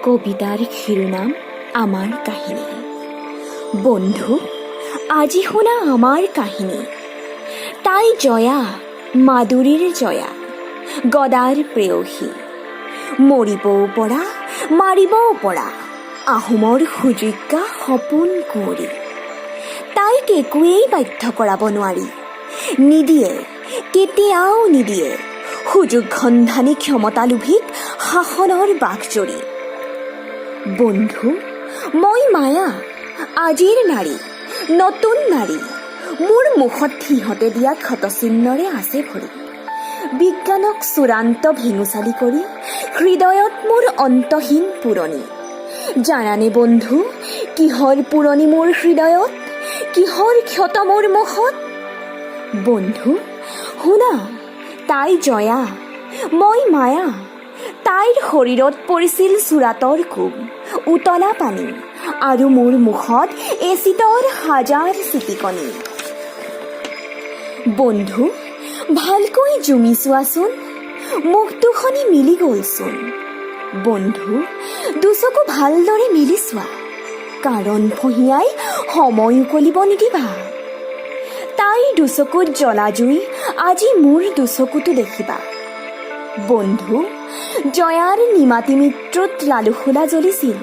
কবিতাৰ শিৰোনাম আমাৰ কাহিনী। বন্ধু, আজি শুনা আমাৰ কাহিনী। তাই জয়া, মাদুৰীৰ জয়া, গদাৰ প্ৰেয়সী। মৰিবও পৰা, মাৰিবও পৰা, আহোমৰ সুযোগ্যা সপোন কুঁৱৰী। তাইক একোৱেই বাধ্য কৰাব নোৱাৰি, নিদিয়ে, কেতিয়াও নিদিয়ে সুযোগ সন্ধানী ক্ষমতালোভীক শাসনৰ বাঘজৰী। বন্ধু, মই মায়া, আজিৰ নাৰী, নতুন নাৰী। মোৰ মুখত সিহঁতে দিয়া ক্ষতচিহ্নৰে আছে ভৰি। বিজ্ঞানক চূড়ান্ত ভেঙুচালি কৰি হৃদয়ত মোৰ অন্তহীন পুৰণি। জানানে বন্ধু, কিহৰ পুৰণি মোৰ হৃদয়ত, কিহৰ ক্ষত মোৰ মুখত? বন্ধু শুনা, তাই জয়া, মই মায়া। তাইৰ শৰীৰত পৰিছিল চোৰাতৰ কোব, উতলা পানী, আৰু মোৰ মুখত এচিডৰ হাজাৰ চিটিকনি। বন্ধু ভালকৈ জুমি চোৱাচোন, মুখ দুখনি মিলি গ'লচোন। বন্ধু দুচকু ভালদৰে মিলি চোৱা, কাৰণ ফঁহিয়াই সময় উকলিব নিদিবা। তাইৰ দুচকুত জ্বলা জুই আজি মোৰ দুচকুতো দেখিবা। বন্ধু জয়াৰ নিমাতী মৃত্যুত লালুখোলা জ্বলিছিল,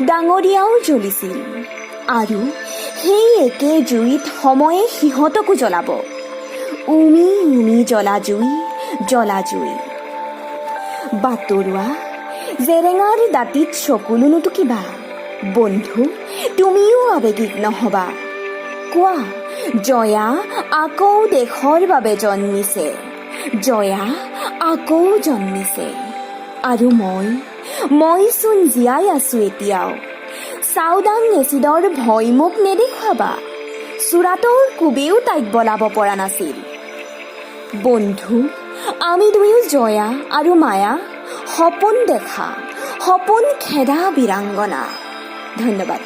ডাঙৰীয়াও জ্বলিছিল, আৰু সেই একে জুইত সময়ে সিহঁতকো জ্বলাব। উমি উমি জ্বলা জুই, জ্বলা জুই। বাটৰুৱা জেৰেঙাৰ দাঁতিত চকুলো নুটুকিবা। বন্ধু তুমিও আৱেগিক নহবা। কোৱা, জয়া আকৌ দেশৰ বাবে জন্মিছে, জয়া আকৌ জন্মিছে। আৰু মইচোন জীয়াই আছো এতিয়াও। চাউদাং এচিডৰ ভয় মোক নেদেখুৱাবা। চোৰাতৰ কোবেও তাইক বলাব পৰা নাছিল। বন্ধু আমি দুয়ো জয়া আৰু মায়া, সপোন দেখা, সপোন খেদা বীৰাংগনা। ধন্যবাদ।